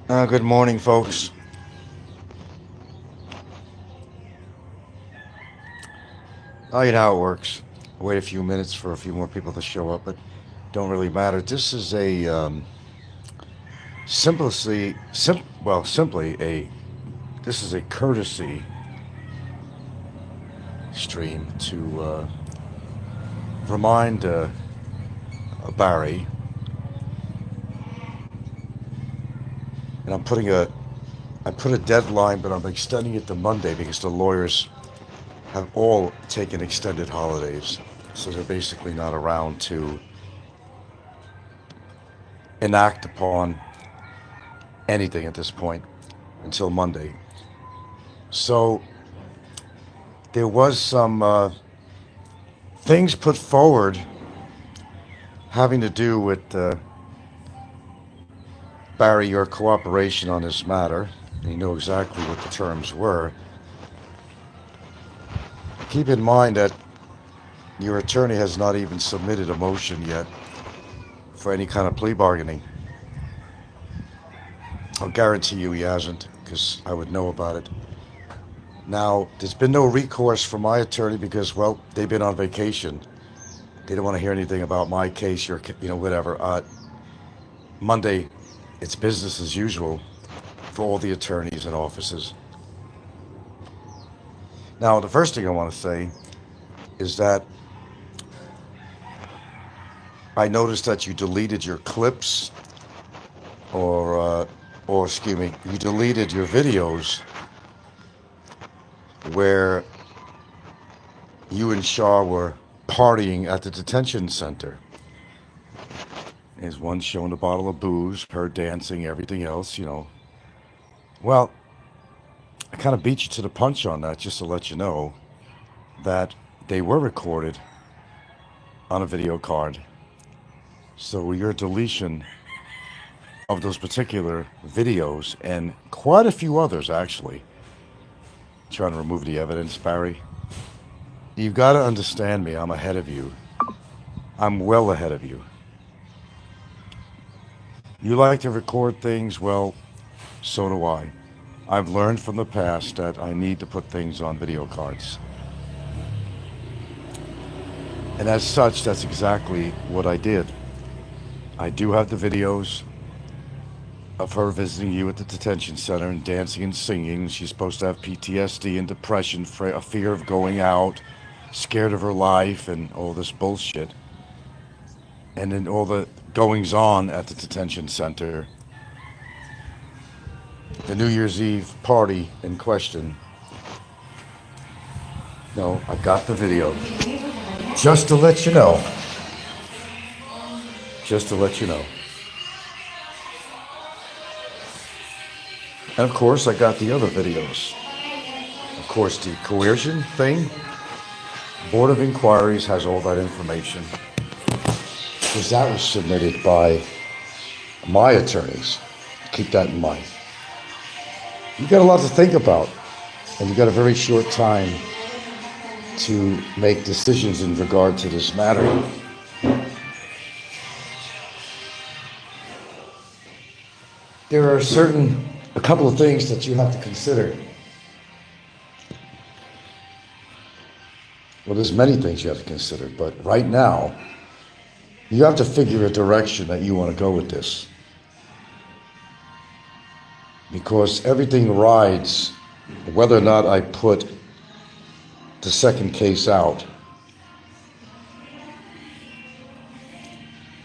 Good morning, folks. You know how it works. Wait a few minutes for a few more people to show up, but don't really matter. This is a simply a this is a courtesy stream to remind Barry, and I put a deadline, but I'm extending it to Monday because the lawyers have all taken extended holidays, so they're basically not around to enact upon anything at this point until Monday. So there was some things put forward having to do with Barry, your cooperation on this matter. And you know exactly what the terms were. Keep in mind that your attorney has not even submitted a motion yet for any kind of plea bargaining. I'll guarantee you he hasn't, because I would know about it. Now, there's been no recourse for my attorney because, well, they've been on vacation. They don't want to hear anything about my case, whatever. Monday, it's business as usual for all the attorneys and offices. Now, the first thing I want to say is that I noticed that you deleted your clips, or excuse me, you deleted your videos where you and Shaw were partying at the detention center. There's one showing a bottle of booze, her dancing, everything else. Well, I kind of beat you to the punch on that just to let you know that they were recorded on a video card. So your deletion of those particular videos and quite a few others, actually, trying to remove the evidence, Barry, you've got to understand me. I'm ahead of you. I'm well ahead of you. You like to record things? Well, so do I. I've learned from the past that I need to put things on video cards. And as such, that's exactly what I did. I do have the videos of her visiting you at the detention center and dancing and singing. She's supposed to have PTSD and depression, a fear of going out, scared of her life, and all this bullshit. And then all the goings on at the detention center. The New Year's Eve party in question. No, I got the video. Just to let you know. Just to let you know. And of course, I got the other videos. Of course, the coercion thing, Board of Inquiries has all that information. Because that was submitted by my attorneys. Keep that in mind. You've got a lot to think about, and you've got a very short time to make decisions in regard to this matter. There are a couple of things that you have to consider. Well, there's many things you have to consider, but right now, you have to figure a direction that you want to go with this. Because everything rides, whether or not I put the second case out,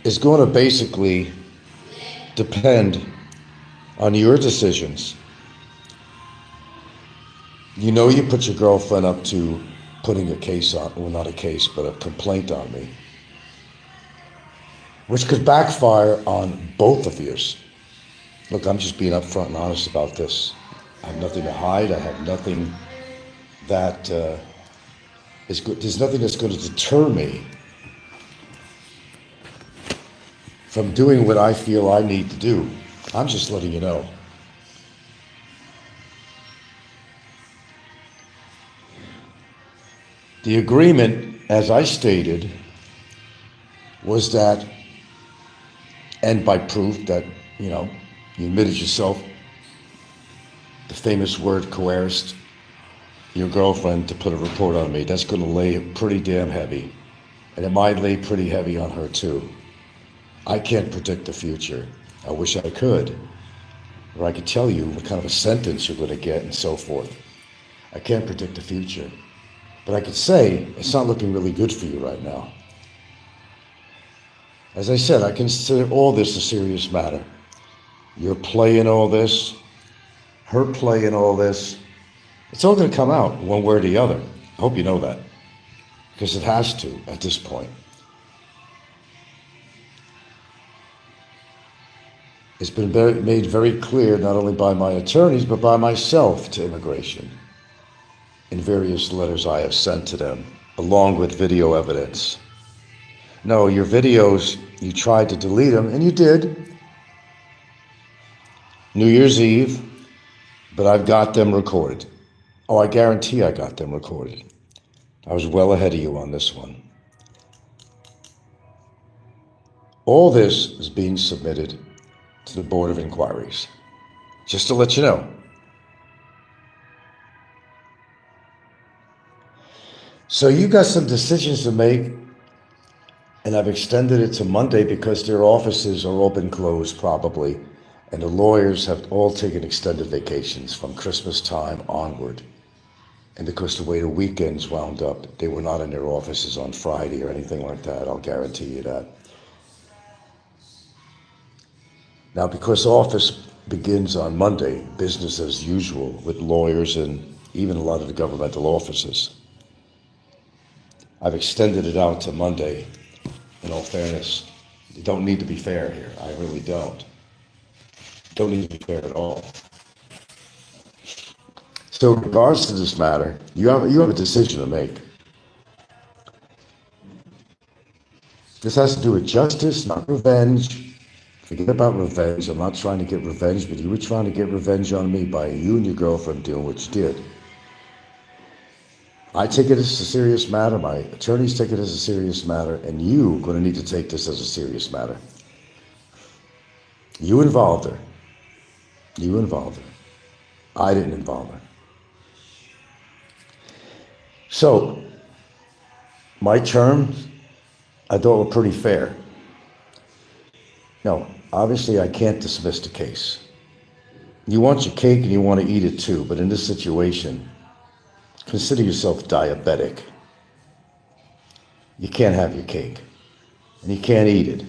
is going to basically depend on your decisions. You know, you put your girlfriend up to putting a case on, well, not a case, but a complaint on me, which could backfire on both of you. Look, I'm just being upfront and honest about this. I have nothing to hide. I have nothing that is good. There's nothing that's going to deter me from doing what I feel I need to do. I'm just letting you know. The agreement, as I stated, was that, and by proof that, you admitted yourself the famous word coerced your girlfriend to put a report on me, that's going to lay pretty damn heavy. And it might lay pretty heavy on her too. I can't predict the future. I wish I could. Or I could tell you what kind of a sentence you're going to get and so forth. I can't predict the future. But I could say it's not looking really good for you right now. As I said, I consider all this a serious matter. Your play in all this, her play in all this, it's all going to come out one way or the other. I hope you know that. Because it has to at this point. It's been made very clear, not only by my attorneys, but by myself to immigration in various letters I have sent to them, along with video evidence. No, your videos, you tried to delete them, and you did. New Year's Eve, but I've got them recorded. Oh, I guarantee I got them recorded. I was well ahead of you on this one. All this is being submitted to the Board of Inquiries, just to let you know. So you got some decisions to make, and I've extended it to Monday because their offices are all been closed probably, and the lawyers have all taken extended vacations from Christmas time onward. And because the way the weekends wound up, they were not in their offices on Friday or anything like that, I'll guarantee you that. Now, because office begins on Monday, business as usual with lawyers and even a lot of the governmental offices, I've extended it out to Monday. In all fairness, you don't need to be fair here. I really don't. Don't need to be fair at all. So in regards to this matter, you have a decision to make. This has to do with justice, not revenge. Forget about revenge. I'm not trying to get revenge, but you were trying to get revenge on me by you and your girlfriend doing what you did. I take it as a serious matter. My attorneys take it as a serious matter, and you are going to need to take this as a serious matter. You involved her. You involved her. I didn't involve her. So, my terms, I thought were pretty fair. No, obviously I can't dismiss the case. You want your cake and you want to eat it too, but in this situation, consider yourself diabetic. You can't have your cake, and you can't eat it.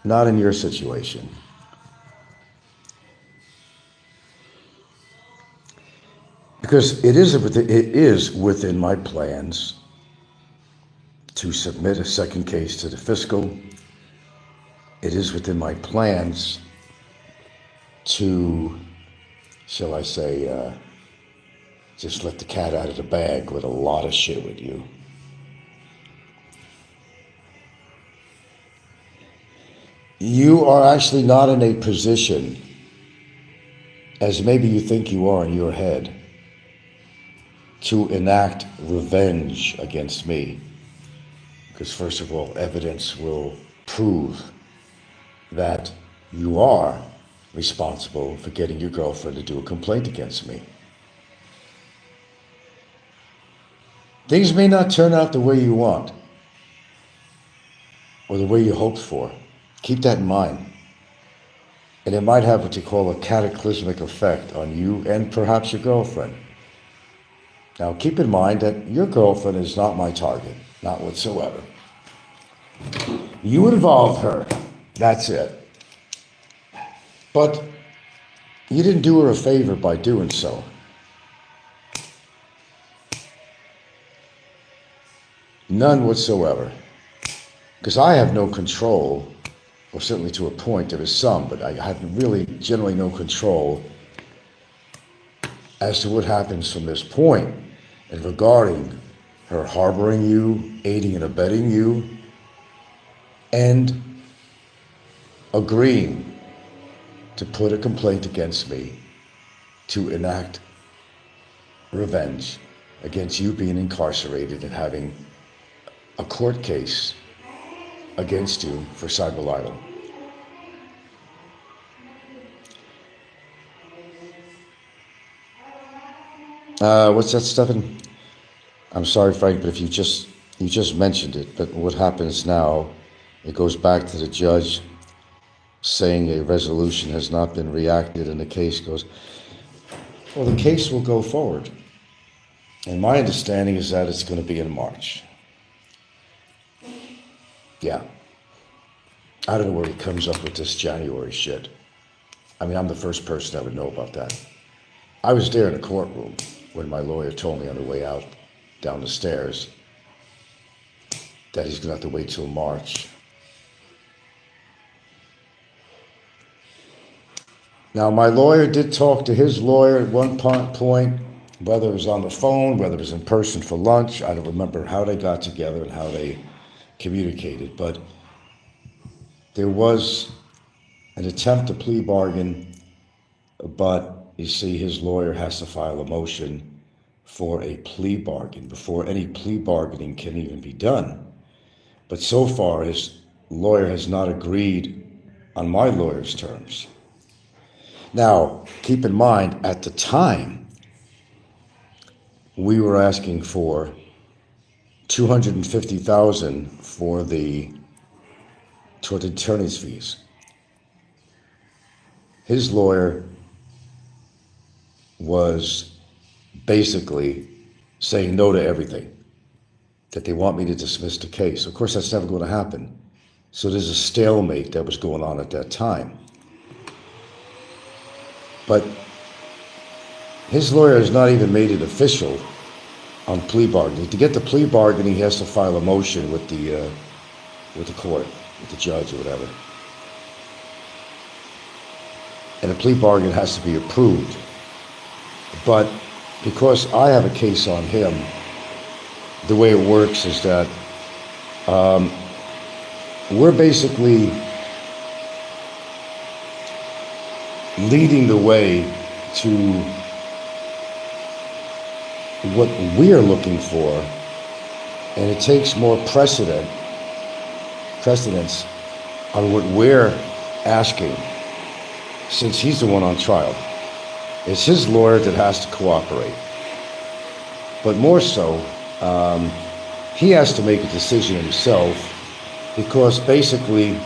Not in your situation. Because it is within my plans to submit a second case to the fiscal. It is within my plans to, shall I say, just let the cat out of the bag with a lot of shit with you. You are actually not in a position, as maybe you think you are in your head, to enact revenge against me. Because first of all, evidence will prove that you are responsible for getting your girlfriend to do a complaint against me. Things may not turn out the way you want or the way you hoped for. Keep that in mind. And it might have what you call a cataclysmic effect on you and perhaps your girlfriend. Now, keep in mind that your girlfriend is not my target, not whatsoever. You involved her, that's it. But you didn't do her a favor by doing so. None whatsoever. Because I have no control, or certainly to a point there is some, but I have really generally no control as to what happens from this point. And regarding her harboring you, aiding and abetting you, and agreeing to put a complaint against me to enact revenge against you being incarcerated and having a court case against you for cyber libel. What's that, Stephen? I'm sorry, Frank, but if you just mentioned it, but what happens now, it goes back to the judge saying a resolution has not been reacted, and the case goes, well, the case will go forward. And my understanding is that it's going to be in March. Yeah. I don't know where he comes up with this January shit. I mean, I'm the first person that would know about that. I was there in the courtroom when my lawyer told me on the way out down the stairs that he's going to have to wait till March. Now, my lawyer did talk to his lawyer at one point, whether it was on the phone, whether it was in person for lunch. I don't remember how they got together and how they communicated, but there was an attempt to plea bargain, but you see, his lawyer has to file a motion for a plea bargain before any plea bargaining can even be done. But so far, his lawyer has not agreed on my lawyer's terms. Now, keep in mind, at the time, we were asking for $250,000 for the attorney's fees. His lawyer was basically saying no to everything, that they want me to dismiss the case. Of course, that's never going to happen. So there's a stalemate that was going on at that time. But his lawyer has not even made it official on plea bargaining. To get the plea bargaining, he has to file a motion with the court, with the judge or whatever. And the plea bargain has to be approved. But because I have a case on him, the way it works is that we're basically leading the way to what we're looking for, and it takes more precedence on what we're asking, since he's the one on trial. It's his lawyer that has to cooperate. But more so, he has to make a decision himself, because basically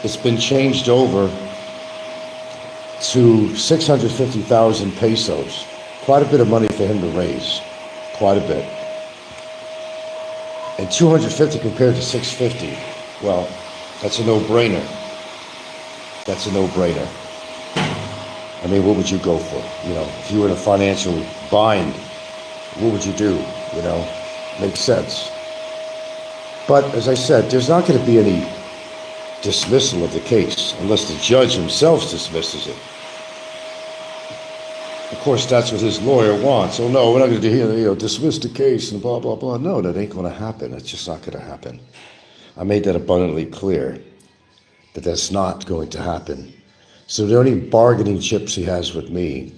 it's been changed over to 650,000 pesos. Quite a bit of money for him to raise. Quite a bit. And 250 compared to 650, well, that's a no-brainer. That's a no-brainer. I mean, what would you go for? You know, if you were in a financial bind, what would you do? You know, makes sense. But as I said, there's not going to be any dismissal of the case unless the judge himself dismisses it. Of course, that's what his lawyer wants. Oh no, we're not going to dismiss the case and blah, blah, blah. No, that ain't going to happen. It's just not going to happen. I made that abundantly clear that that's not going to happen. So the only bargaining chips he has with me,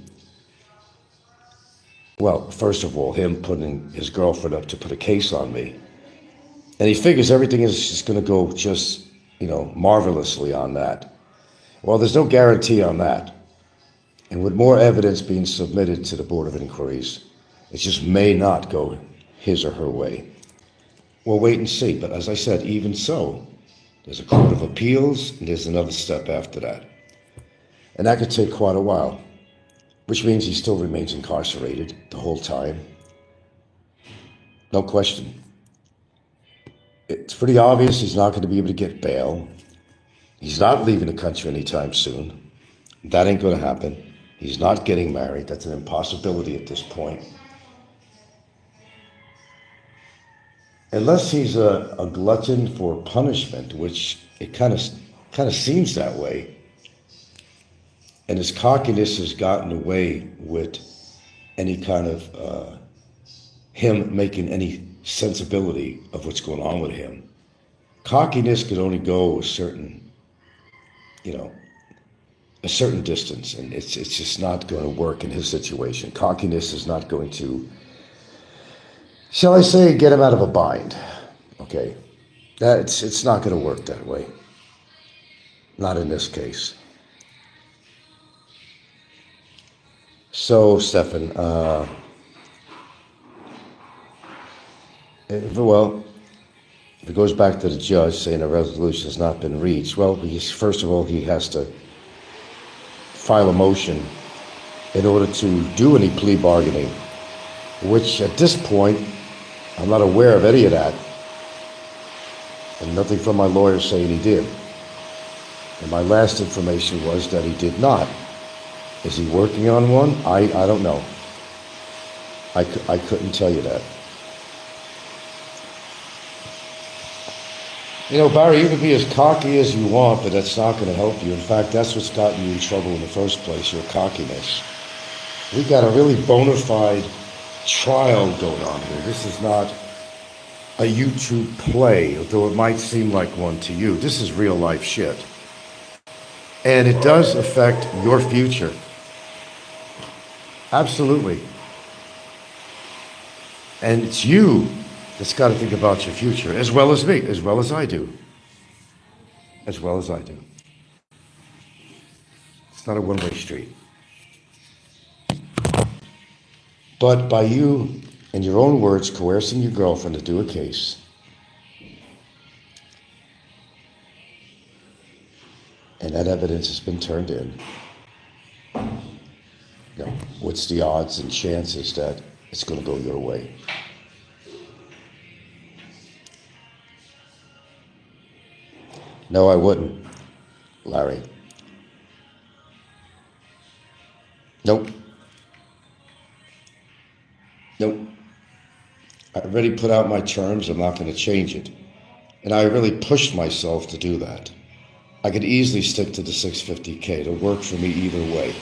well, first of all, him putting his girlfriend up to put a case on me. And he figures everything is just going to go just, marvelously on that. Well, there's no guarantee on that. And with more evidence being submitted to the Board of Inquiries, it just may not go his or her way. We'll wait and see. But as I said, even so, there's a Court of Appeals, and there's another step after that. And that could take quite a while, which means he still remains incarcerated the whole time. No question. It's pretty obvious he's not going to be able to get bail. He's not leaving the country anytime soon. That ain't going to happen. He's not getting married. That's an impossibility at this point. Unless he's a glutton for punishment, which it kind of seems that way. And his cockiness has gotten away with any kind of him making any sensibility of what's going on with him. Cockiness could only go a certain distance, and it's just not going to work in his situation. Cockiness is not going to, shall I say, get him out of a bind. Okay, it's not going to work that way. Not in this case. So, Stefan, well, if it goes back to the judge saying a resolution has not been reached, well, first of all, he has to file a motion in order to do any plea bargaining, which at this point, I'm not aware of any of that, and nothing from my lawyer saying he did. And my last information was that he did not. Is he working on one? I don't know. I couldn't tell you that. You know, Barry, you can be as cocky as you want, but that's not going to help you. In fact, that's what's gotten you in trouble in the first place, your cockiness. We got a really bona fide trial going on here. This is not a YouTube play, although it might seem like one to you. This is real life shit. And it does affect your future. Absolutely. And it's you that's got to think about your future, as well as me, as well as I do. As well as I do. It's not a one-way street. But by you, in your own words, coercing your girlfriend to do a case, and that evidence has been turned in, you know, what's the odds and chances that it's going to go your way? No, I wouldn't, Larry. Nope. Nope. I already put out my terms. I'm not going to change it. And I really pushed myself to do that. I could easily stick to the $650K. It'll work for me either way.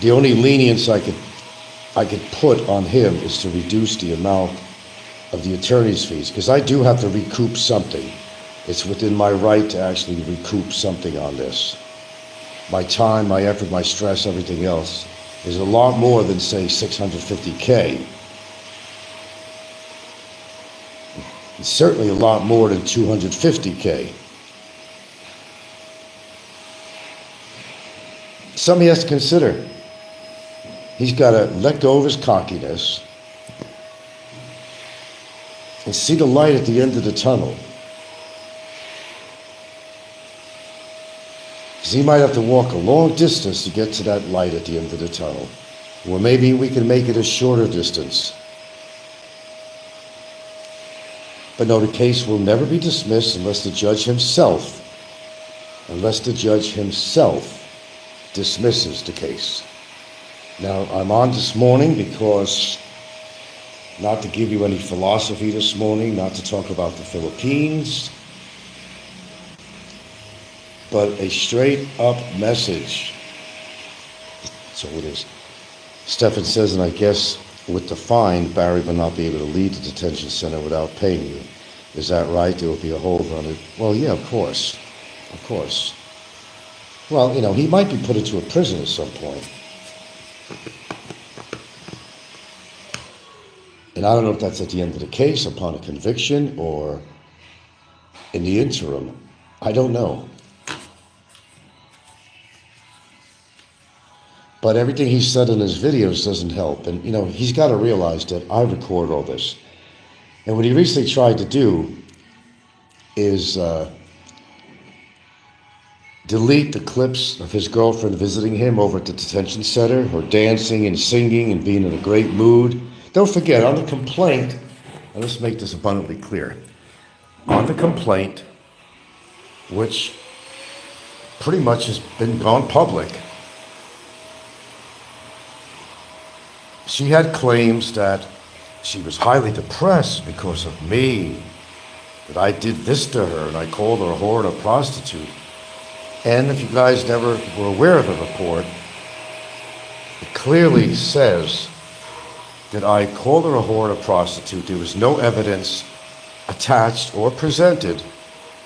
The only lenience I could put on him is to reduce the amount of the attorney's fees, because I do have to recoup something. It's within my right to actually recoup something on this. My time, my effort, my stress, everything else is a lot more than, say, $650K. It's certainly a lot more than $250K. Something he has to consider. He's got to let go of his cockiness and see the light at the end of the tunnel. Because he might have to walk a long distance to get to that light at the end of the tunnel. Or maybe we can make it a shorter distance. But no, the case will never be dismissed unless the judge himself dismisses the case. Now, I'm on this morning because, not to give you any philosophy this morning, not to talk about the Philippines, but a straight up message. So it is. Stefan says, and I guess with the fine, Barry will not be able to leave the detention center without paying you. Is that right? There will be a hold on it. Well, yeah, of course. Of course. Well, you know, he might be put into a prison at some point. And I don't know if that's at the end of the case, upon a conviction, or in the interim. I don't know. But everything he said in his videos doesn't help. And, you know, he's got to realize that I record all this. And what he recently tried to do is delete the clips of his girlfriend visiting him over at the detention center, her dancing and singing and being in a great mood. Don't forget, on the complaint, and let's make this abundantly clear, on the complaint, which pretty much has been gone public, she had claims that she was highly depressed because of me, that I did this to her, and I called her a whore and a prostitute. And if you guys never were aware of the report, it clearly says that I called her a whore and a prostitute. There was no evidence attached or presented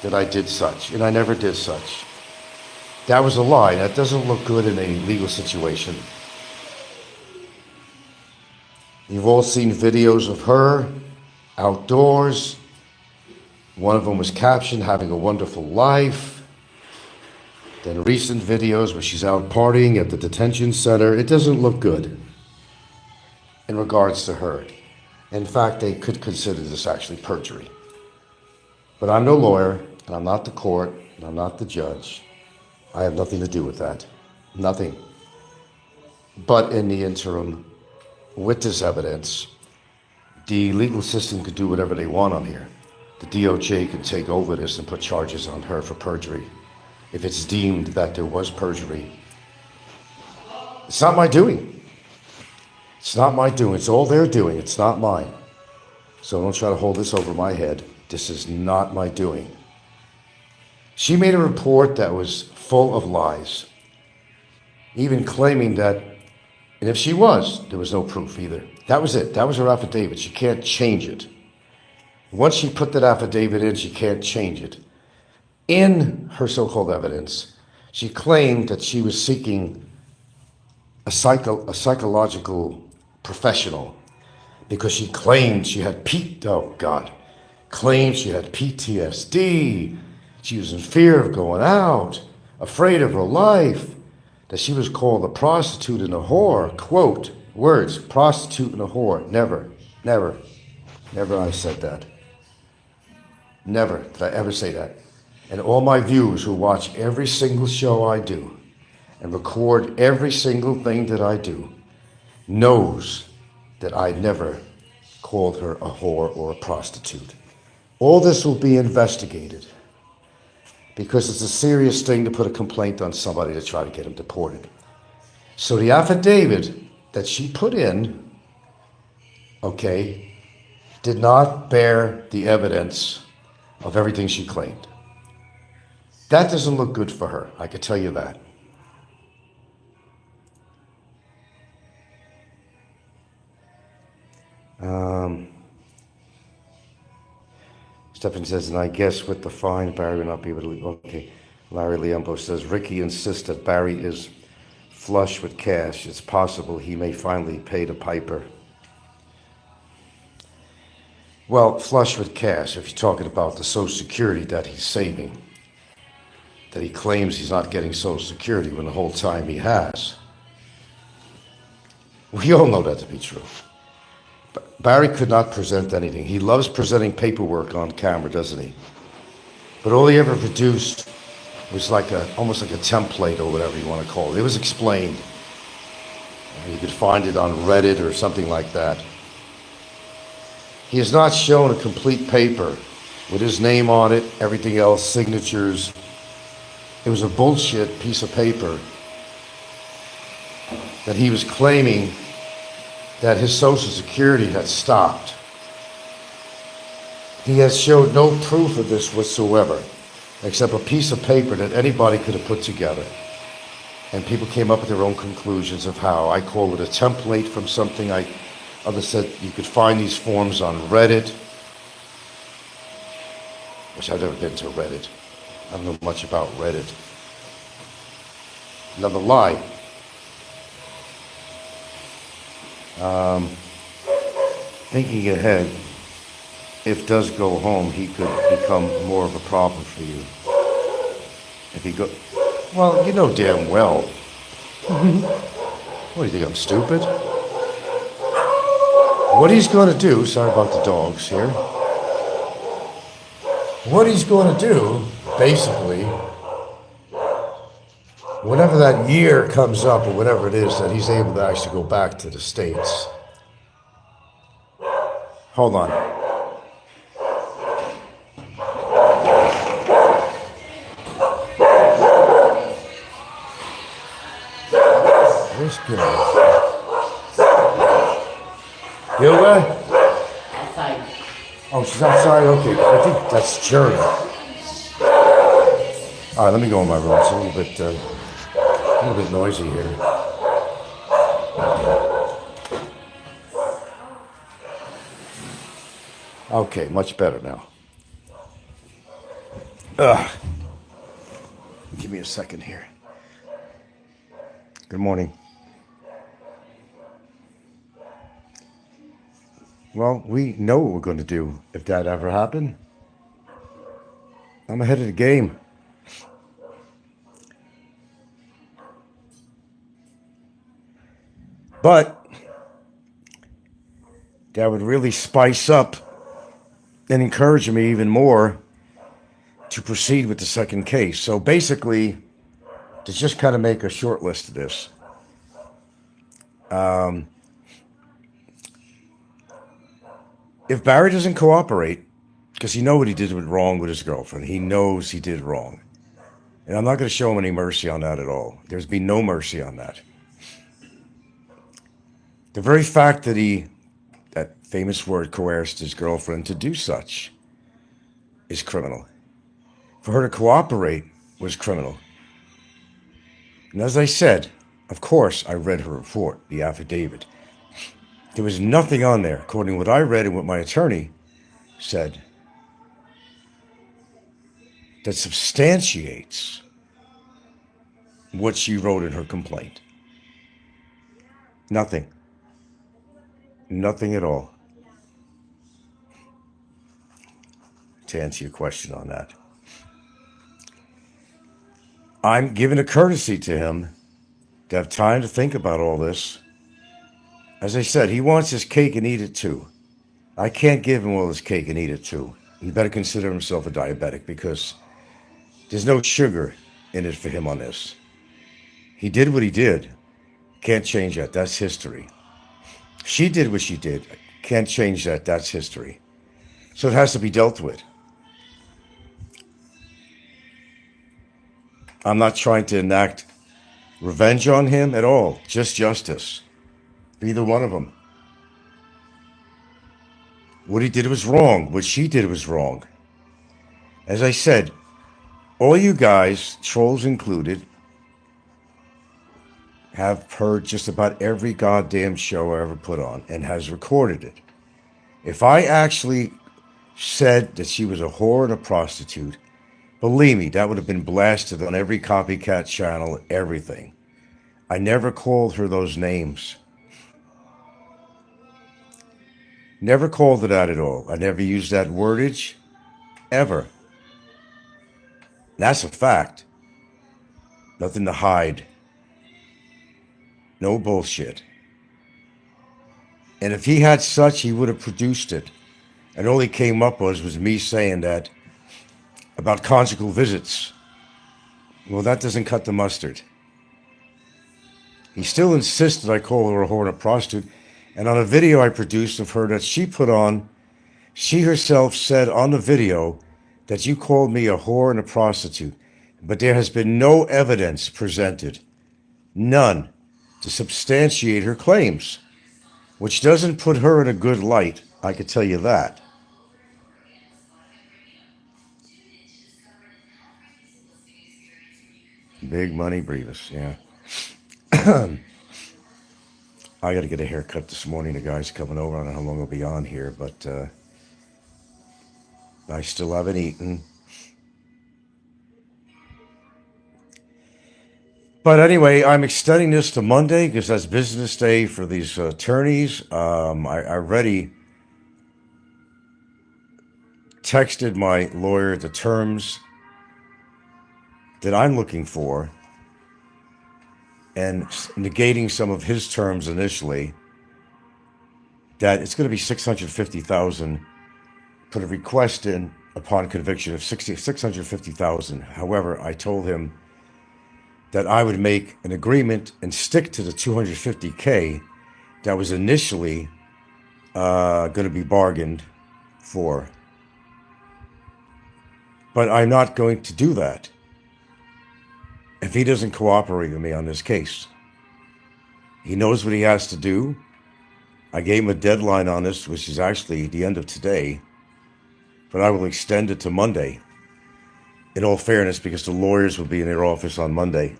that I did such, and I never did such. That was a lie. That doesn't look good in a legal situation. You've all seen videos of her outdoors. One of them was captioned, having a wonderful life. Then recent videos where she's out partying at the detention center, it doesn't look good in regards to her. In fact, they could consider this actually perjury. But I'm no lawyer, and I'm not the court, and I'm not the judge. I have nothing to do with that. Nothing. But in the interim, with this evidence, the legal system could do whatever they want on here. The DOJ can take over this and put charges on her for perjury. If it's deemed that there was perjury, it's not my doing. It's not my doing. It's all their doing. It's not mine. So don't try to hold this over my head. This is not my doing. She made a report that was full of lies, even claiming that, and if she was, there was no proof either. That was it. That was her affidavit. She can't change it. Once she put that affidavit in, she can't change it. In her so-called evidence, she claimed that she was seeking a psychological professional because she claimed she had claimed she had PTSD. She was in fear of going out, afraid of her life, that she was called a prostitute and a whore. Quote, words, prostitute and a whore. Never I said that. Never did I ever say that. And all my viewers who watch every single show I do and record every single thing that I do knows that I never called her a whore or a prostitute. All this will be investigated because it's a serious thing to put a complaint on somebody to try to get him deported. So the affidavit that she put in, did not bear the evidence of everything she claimed. That doesn't look good for her, I can tell you that. Stephen says, and I guess with the fine, Barry will not be able to leave. Okay. Larry Liambo says, Ricky insists that Barry is flush with cash. It's possible he may finally pay the piper. Well, flush with cash, if you're talking about the Social Security that he's saving, that he claims he's not getting Social Security when the whole time he has. We all know that to be true. Barry could not present anything. He loves presenting paperwork on camera, doesn't he? But all he ever produced was almost like a template or whatever you want to call it. It was explained. You could find it on Reddit or something like that. He has not shown a complete paper with his name on it, everything else, signatures. It was a bullshit piece of paper that he was claiming that his Social Security had stopped. He has showed no proof of this whatsoever, except a piece of paper that anybody could have put together. And people came up with their own conclusions of how. I call it a template from something. Others said you could find these forms on Reddit, which I've never been to Reddit. I don't know much about Reddit. Another lie. Thinking ahead, if does go home, he could become more of a problem for you. If he go, well, you know damn well. What do you think, I'm stupid? What he's going to do, sorry about the dogs here. What he's going to do, basically, whenever that year comes up or whatever it is that he's able to actually go back to the States. Hold on. Where's Gilda? Gilda? Outside. Oh, she's outside? Okay. I think that's Jerry. All right, let me go in my room. It's a little bit noisy here. Okay, much better now. Give me a second here. Good morning. Well, we know what we're going to do if that ever happened. I'm ahead of the game. But that would really spice up and encourage me even more to proceed with the second case. So basically, to just kind of make a short list of this, if Barry doesn't cooperate, because he knows what he did wrong with his girlfriend, he knows he did wrong. And I'm not going to show him any mercy on that at all. There's been no mercy on that. The very fact that that famous word, coerced his girlfriend to do such is criminal. For her to cooperate was criminal. And as I said, of course, I read her report, the affidavit. There was nothing on there, according to what I read and what my attorney said, that substantiates what she wrote in her complaint. Nothing. Nothing at all. To answer your question on that. I'm giving a courtesy to him to have time to think about all this. As I said, he wants his cake and eat it too. I can't give him all his cake and eat it too. He better consider himself a diabetic because there's no sugar in it for him on this. He did what he did. Can't change that. That's history. She did what she did. Can't change that. That's history. So it has to be dealt with. I'm not trying to enact revenge on him at all. Just justice. Either one of them. What he did was wrong. What she did was wrong. As I said, all you guys, trolls included, have heard just about every goddamn show I ever put on and has recorded it. If I actually said that she was a whore and a prostitute, believe me, that would have been blasted on every copycat channel, everything. I never called her those names. Never called her that at all. I never used that wordage, ever. That's a fact. Nothing to hide. No bullshit. And if he had such, he would have produced it. And all he came up was me saying that about conjugal visits. Well, that doesn't cut the mustard. He still insisted I call her a whore and a prostitute. And on a video I produced of her that she put on, she herself said on the video that you called me a whore and a prostitute. But there has been no evidence presented. None. To substantiate her claims. Which doesn't put her in a good light, I can tell you that. Big money Brevis, yeah. I got to get a haircut this morning. The guy's coming over. I don't know how long I'll be on here, but I still haven't eaten. But anyway, I'm extending this to Monday because that's business day for these attorneys. I already texted my lawyer the terms that I'm looking for and negating some of his terms initially, that it's going to be $650,000. Put a request in upon conviction of $650,000. However, I told him that I would make an agreement and stick to the $250K that was initially going to be bargained for. But I'm not going to do that if he doesn't cooperate with me on this case. He knows what he has to do. I gave him a deadline on this, which is actually the end of today, but I will extend it to Monday, in all fairness, because the lawyers will be in their office on Monday.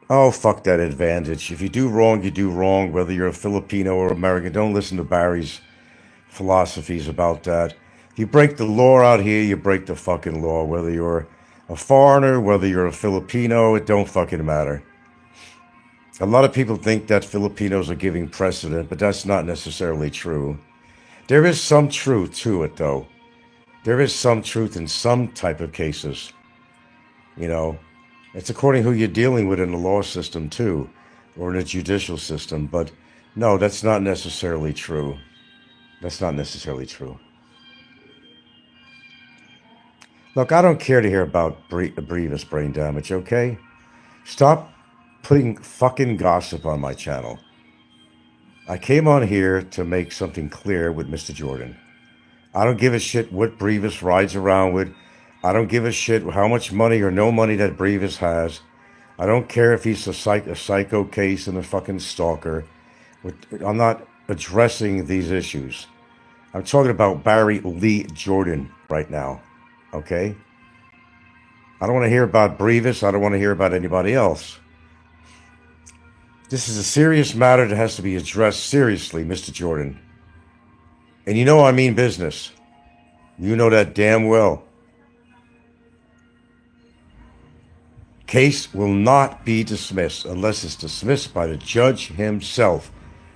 Oh, fuck that advantage. If you do wrong, you do wrong, whether you're a Filipino or American. Don't listen to Barry's philosophies about that. If you break the law out here, you break the fucking law. Whether you're a foreigner, whether you're a Filipino, it don't fucking matter. A lot of people think that Filipinos are giving precedent, but that's not necessarily true. There is some truth to it, though. There is some truth in some type of cases. You know, It's according to who you're dealing with in the law system, too, or in the judicial system. But no, that's not necessarily true. That's not necessarily true. Look, I don't care to hear about Brevis brain damage, okay? Stop putting fucking gossip on my channel. I came on here to make something clear with Mr. Jordan. I don't give a shit what Brevis rides around with. I don't give a shit how much money or no money that Brevis has. I don't care if he's a psycho case and a fucking stalker. I'm not addressing these issues. I'm talking about Barry Lee Jordan right now, okay? I don't want to hear about Brevis. I don't want to hear about anybody else. This is a serious matter that has to be addressed seriously, Mr. Jordan. And you know I mean business. You know that damn well. Case will not be dismissed unless it's dismissed by the judge himself.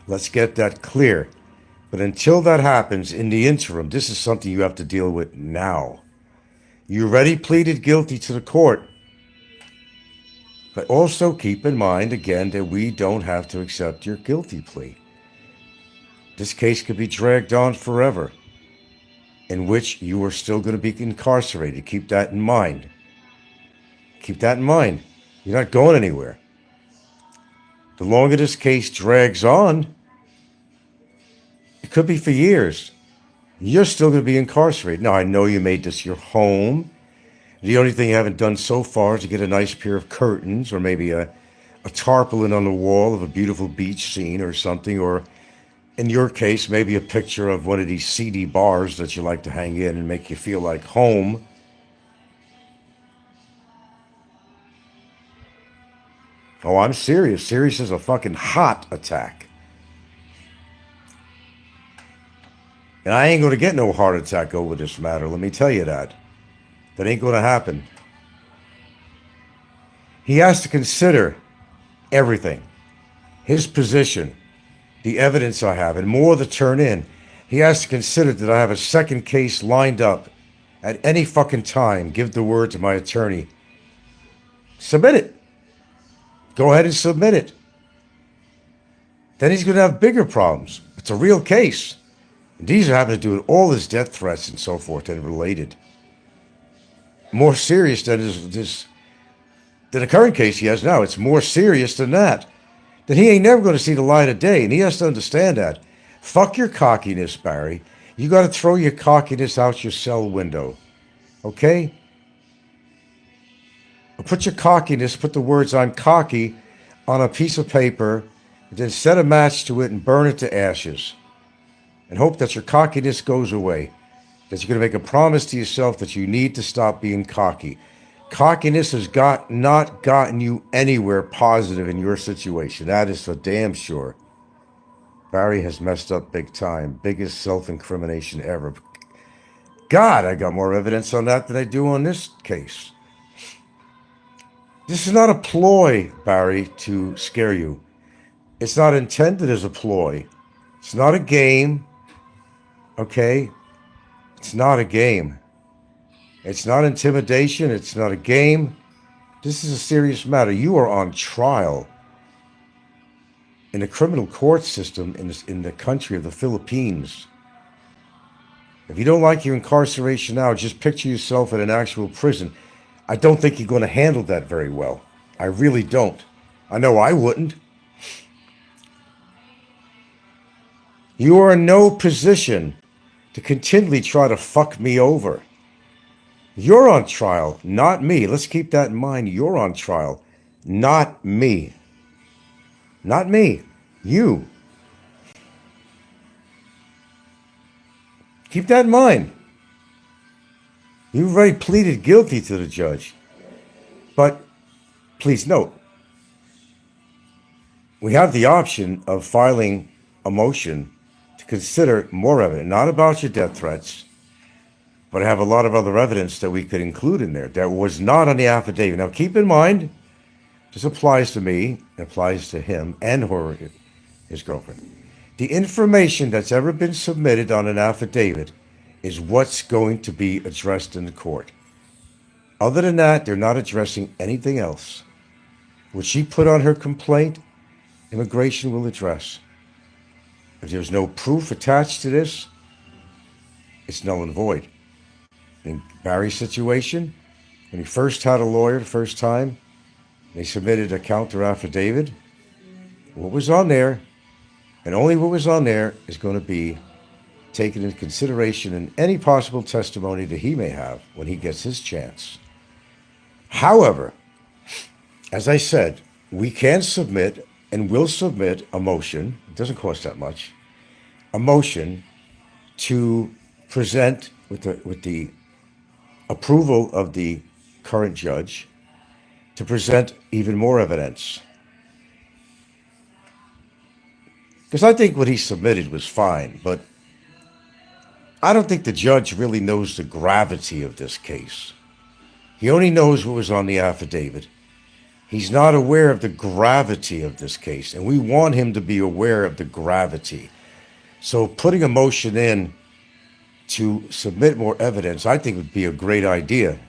Let's get that clear. But until that happens, in the interim, this is something you have to deal with now. You already pleaded guilty to the court. But also keep in mind, again, that we don't have to accept your guilty plea. This case could be dragged on forever, in which you are still going to be incarcerated. Keep that in mind. Keep that in mind. You're not going anywhere. The longer this case drags on, it could be for years. You're still going to be incarcerated. Now, I know you made this your home. The only thing you haven't done so far is to get a nice pair of curtains or maybe a tarpaulin on the wall of a beautiful beach scene or something, or in your case, maybe a picture of one of these seedy bars that you like to hang in and make you feel like home. Oh, I'm serious. Serious as a fucking heart attack. And I ain't going to get no heart attack over this matter, let me tell you that. That ain't going to happen. He has to consider everything. His position, the evidence I have, and more to turn in. He has to consider that I have a second case lined up at any fucking time. Give the word to my attorney. Submit it. Go ahead and submit it. Then he's going to have bigger problems. It's a real case. And these are having to do with all his death threats and so forth and related. More serious than than the current case he has now. It's more serious than that. That he ain't never going to see the light of day, and he has to understand that. Fuck your cockiness, Barry. You got to throw your cockiness out your cell window. Okay? Put your cockiness, put the words "I'm cocky" on a piece of paper, then set a match to it and burn it to ashes. And hope that your cockiness goes away. That you're going to make a promise to yourself that you need to stop being cocky. Cockiness has not gotten you anywhere positive in your situation. That is for damn sure. Barry has messed up big time. Biggest self-incrimination ever. God, I got more evidence on that than I do on this case. This is not a ploy, Barry, to scare you. It's not intended as a ploy. It's not a game. Okay? It's not a game. It's not intimidation. It's not a game. This is a serious matter. You are on trial in the criminal court system in the country of the Philippines. If you don't like your incarceration now, just picture yourself in an actual prison. I don't think you're going to handle that very well. I really don't. I know I wouldn't. You are in no position to continually try to fuck me over. You're on trial, not me. Let's keep that in mind. You're on trial, not me. Not me. You. Keep that in mind. You've already pleaded guilty to the judge. But please note, we have the option of filing a motion to consider more evidence, not about your death threats, but I have a lot of other evidence that we could include in there that was not on the affidavit. Now, keep in mind, this applies to me, it applies to him and his girlfriend. The information that's ever been submitted on an affidavit is what's going to be addressed in the court. Other than that, they're not addressing anything else. What she put on her complaint, immigration will address. If there's no proof attached to this, it's null and void. In Barry's situation, when he first had a lawyer the first time, they submitted a counter affidavit. What was on there, and only what was on there, is going to be taken into consideration in any possible testimony that he may have when he gets his chance. However, as I said, we can submit and will submit a motion, it doesn't cost that much, a motion to present with the approval of the current judge to present even more evidence. Because I think what he submitted was fine, but I don't think the judge really knows the gravity of this case. He only knows what was on the affidavit. He's not aware of the gravity of this case, and we want him to be aware of the gravity. So putting a motion in to submit more evidence, I think, would be a great idea.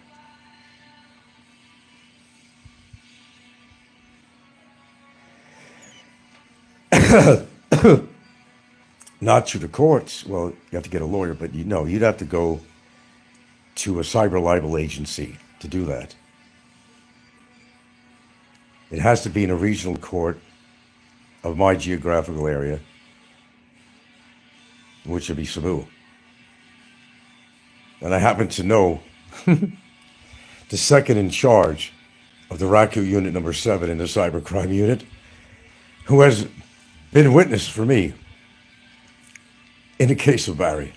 Not through the courts. Well, you have to get a lawyer, but you'd have to go to a cyber libel agency to do that. It has to be in a regional court of my geographical area, which would be Cebu. And I happen to know the second in charge of the RACU unit number 7 in the cybercrime unit, who has been witness for me in the case of Barry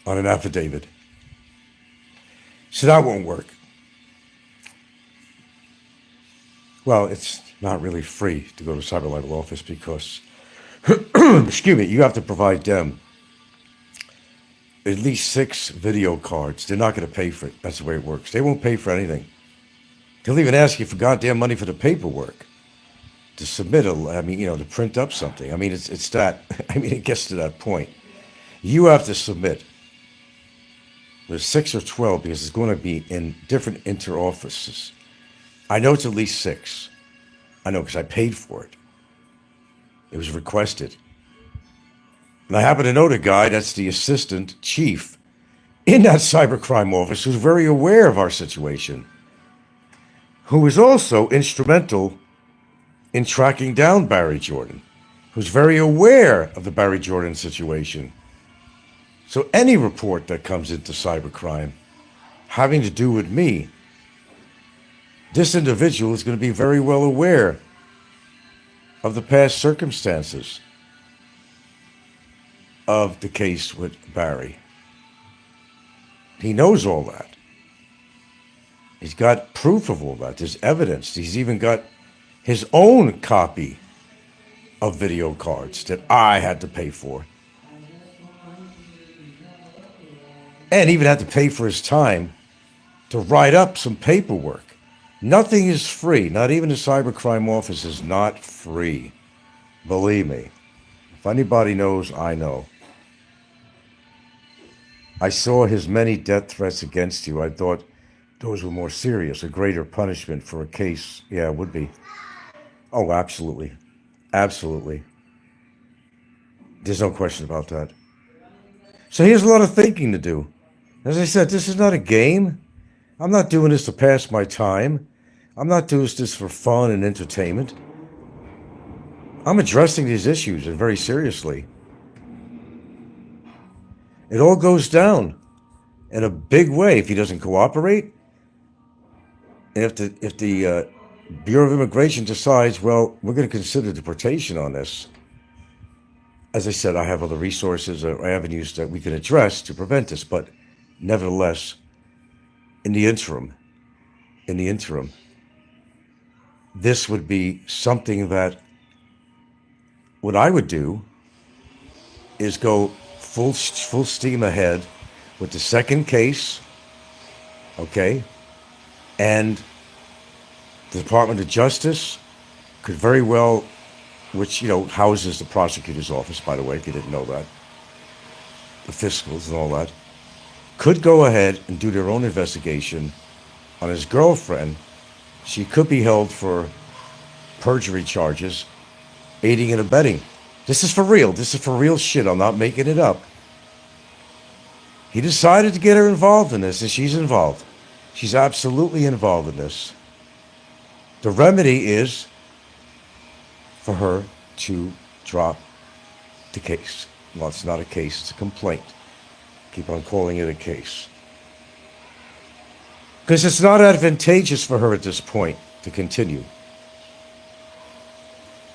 on an affidavit. So that won't work. Well, it's not really free to go to a cyber libel office because, excuse me, you have to provide them at least 6 video cards. They're not going to pay for it. That's the way it works. They won't pay for anything. They'll even ask you for goddamn money for the paperwork to submit to print up something. I mean, it's that. I mean, it gets to that point. You have to submit. There's 6 or 12 because it's going to be in different inter-offices. I know it's at least 6. I know because I paid for it. It was requested. And I happen to know the guy that's the assistant chief in that cybercrime office who's very aware of our situation, who was also instrumental in tracking down Barry Jordan, who's very aware of the Barry Jordan situation. So any report that comes into cybercrime having to do with me, this individual is going to be very well aware of the past circumstances of the case with Barry. He knows all that. He's got proof of all that. There's evidence. He's even got his own copy of video cards that I had to pay for. And even had to pay for his time to write up some paperwork. Nothing is free. Not even the cybercrime office is not free. Believe me. If anybody knows, I know. I saw his many death threats against you. I thought those were more serious, a greater punishment for a case. Yeah, it would be. Oh, absolutely. Absolutely. There's no question about that. So he has a lot of thinking to do. As I said, this is not a game. I'm not doing this to pass my time. I'm not doing this for fun and entertainment. I'm addressing these issues and very seriously. It all goes down in a big way if he doesn't cooperate. And if the Bureau of Immigration decides, well, we're going to consider deportation on this. As I said, I have other resources or avenues that we can address to prevent this. But nevertheless, in the interim, this would be something that what I would do is go full steam ahead with the second case, okay? And the Department of Justice could very well, which, houses the prosecutor's office, by the way, if you didn't know that, the fiscals and all that, could go ahead and do their own investigation on his girlfriend, she could be held for perjury charges, aiding and abetting. This is for real. This is for real shit. I'm not making it up. He decided to get her involved in this, and she's involved. She's absolutely involved in this. The remedy is for her to drop the case. Well, it's not a case, it's a complaint. Keep on calling it a case. Because it's not advantageous for her at this point to continue.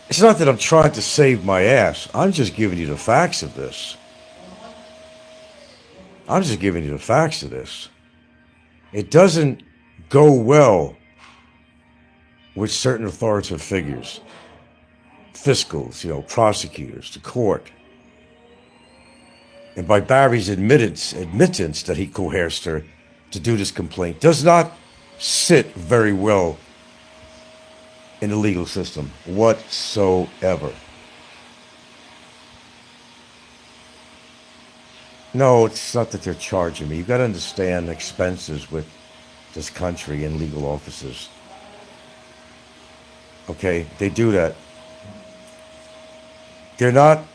It's not that I'm trying to save my ass. I'm just giving you the facts of this. I'm just giving you the facts of this. It doesn't go well with certain authoritative figures. Fiscals, prosecutors, the court. And by Barry's admittance that he coerced her to do this complaint does not sit very well in the legal system whatsoever. No, it's not that they're charging me. You've got to understand expenses with this country and legal offices. Okay, they do that. They're not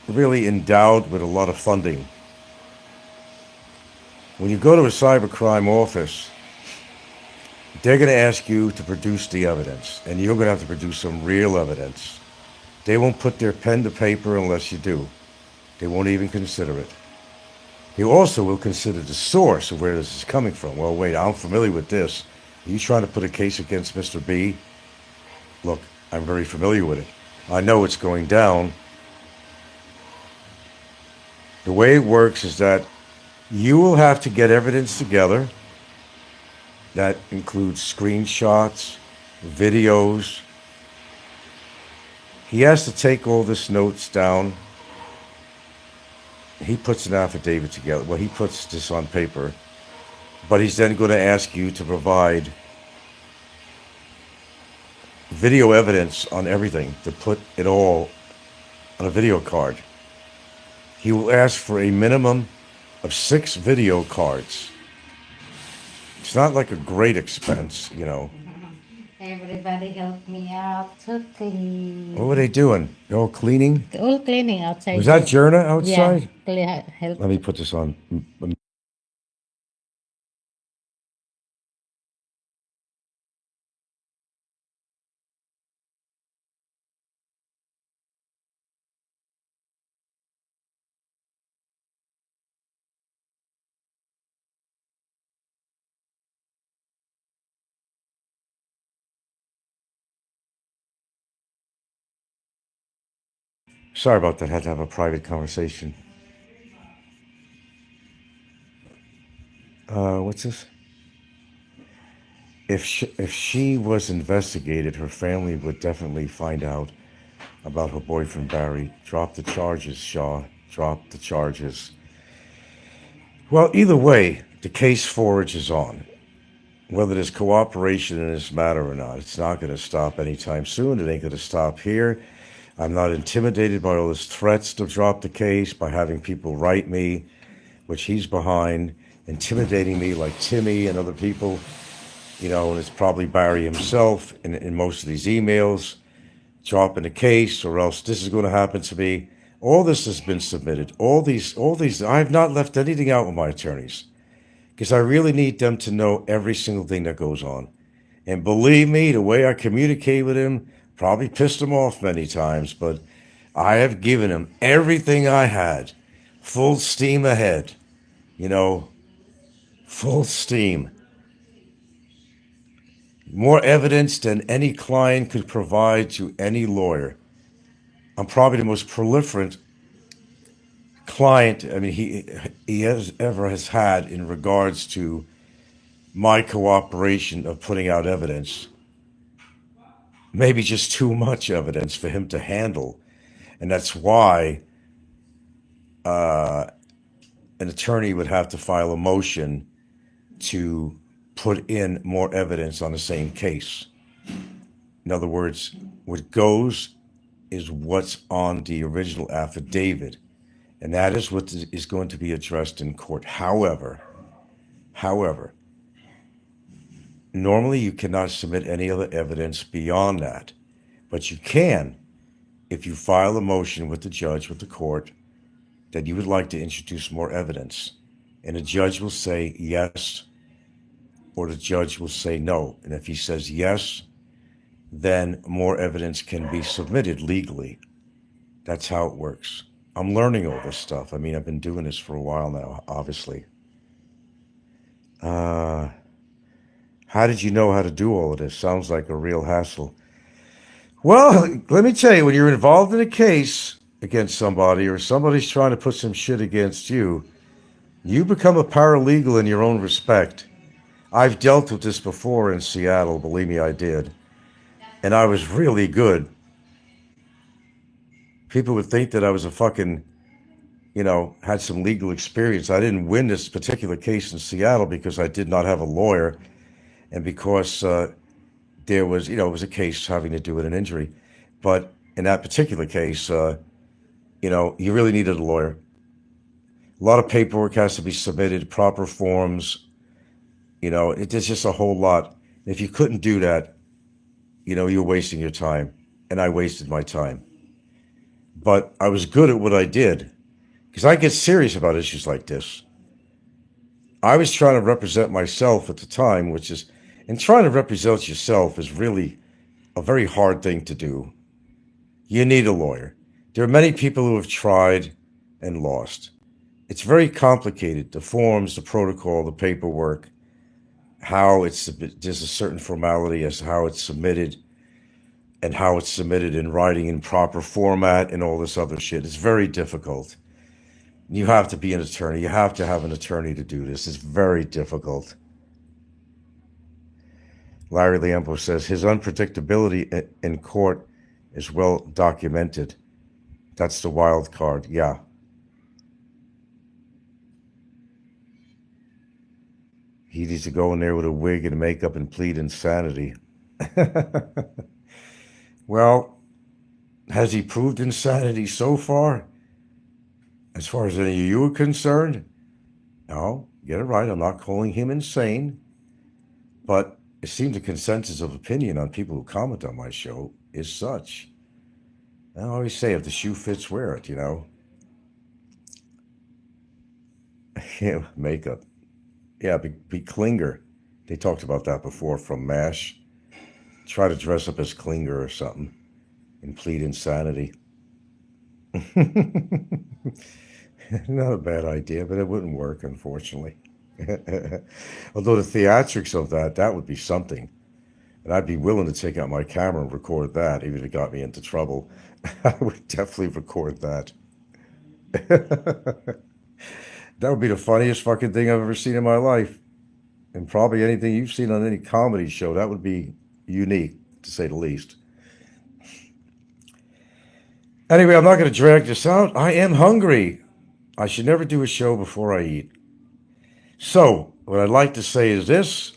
really endowed with a lot of funding. When you go to a cybercrime office, they're going to ask you to produce the evidence, and you're going to have to produce some real evidence. They won't put their pen to paper unless you do. They won't even consider it. He also will consider the source of where this is coming from. Well, wait, I'm familiar with this. Are you trying to put a case against Mr. B? Look, I'm very familiar with it. I know it's going down. The way it works is that you will have to get evidence together. That includes screenshots, videos. He has to take all this notes down. He puts an affidavit together. Well, he puts this on paper. But he's then going to ask you to provide video evidence on everything, to put it all on a video card. He will ask for a minimum of 6 video cards. It's not like a great expense, Everybody help me out to clean. What were they doing? They're all cleaning? All cleaning outside. Was that Jerna outside? Yeah, help. Let me put this on. Sorry about that. I had to have a private conversation. What's this? If she was investigated, her family would definitely find out about her boyfriend Barry. Drop the charges, Shaw. Drop the charges. Well, either way, the case forages on. Whether there's cooperation in this matter or not, it's not going to stop anytime soon. It ain't going to stop here. I'm not intimidated by all his threats to drop the case, by having people write me, which he's behind, intimidating me like Timmy and other people, and it's probably Barry himself in most of these emails, dropping the case, or else this is going to happen to me. All this has been submitted. All these, I have not left anything out with my attorneys, because I really need them to know every single thing that goes on. And believe me, the way I communicate with him probably pissed him off many times, but I have given him everything I had, full steam ahead, full steam. More evidence than any client could provide to any lawyer. I'm probably the most proliferant client, he has had in regards to my cooperation of putting out evidence. Maybe just too much evidence for him to handle. And that's why an attorney would have to file a motion to put in more evidence on the same case. In other words, what goes is what's on the original affidavit. And that is what is going to be addressed in court. However, Normally, you cannot submit any other evidence beyond that, but you can if you file a motion with the judge, with the court, that you would like to introduce more evidence. And the judge will say yes, or the judge will say no. And if he says yes, then more evidence can be submitted legally. That's how it works. I'm learning all this stuff. I mean, I've been doing this for a while now, obviously. How did you know how to do all of this? Sounds like a real hassle. Well, let me tell you, when you're involved in a case against somebody or somebody's trying to put some shit against you, you become a paralegal in your own respect. I've dealt with this before in Seattle, believe me, I did. And I was really good. People would think that I was a fucking, had some legal experience. I didn't win this particular case in Seattle because I did not have a lawyer and because there was, it was a case having to do with an injury. But in that particular case, you really needed a lawyer. A lot of paperwork has to be submitted, proper forms. There's just a whole lot. If you couldn't do that, you're wasting your time. And I wasted my time. But I was good at what I did because I get serious about issues like this. I was trying to represent myself at the time, and trying to represent yourself is really a very hard thing to do. You need a lawyer. There are many people who have tried and lost. It's very complicated, the forms, the protocol, the paperwork, there's a certain formality as to how it's submitted and how it's submitted in writing in proper format and all this other shit. It's very difficult. You have to be an attorney. You have to have an attorney to do this. It's very difficult. Larry Liempo says his unpredictability in court is well documented. That's the wild card. Yeah. He needs to go in there with a wig and makeup and plead insanity. Well, has he proved insanity so far? As far as any of you are concerned? No, get it right. I'm not calling him insane. But it seems the consensus of opinion on people who comment on my show is such. I always say, if the shoe fits, wear it, Yeah, makeup. Yeah, be Klinger. They talked about that before from MASH. Try to dress up as Klinger or something and plead insanity. Not a bad idea, but it wouldn't work, unfortunately. Although the theatrics of that would be something. And I'd be willing to take out my camera and record that, even if it got me into trouble. I would definitely record that. That would be the funniest fucking thing I've ever seen in my life. And probably anything you've seen on any comedy show. That would be unique, to say the least. Anyway, I'm not going to drag this out. I am hungry. I should never do a show before I eat. So, what I'd like to say is this.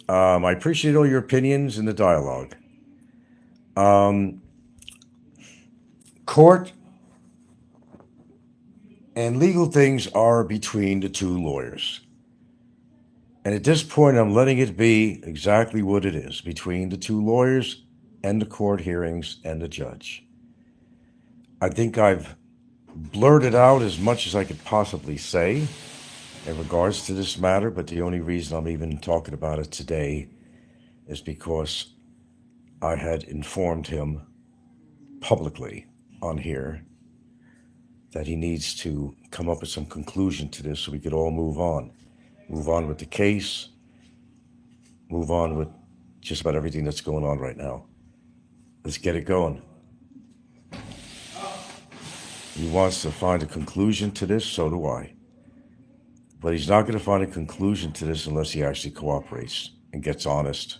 I appreciate all your opinions in the dialogue. Court and legal things are between the two lawyers. And at this point, I'm letting it be exactly what it is, between the two lawyers and the court hearings and the judge. I think I've blurted out as much as I could possibly say in regards to this matter, but the only reason I'm even talking about it today is because I had informed him publicly on here that he needs to come up with some conclusion to this so we could all move on. Move on with the case, move on with just about everything that's going on right now. Let's get it going. He wants to find a conclusion to this, so do I. But he's not going to find a conclusion to this unless he actually cooperates and gets honest.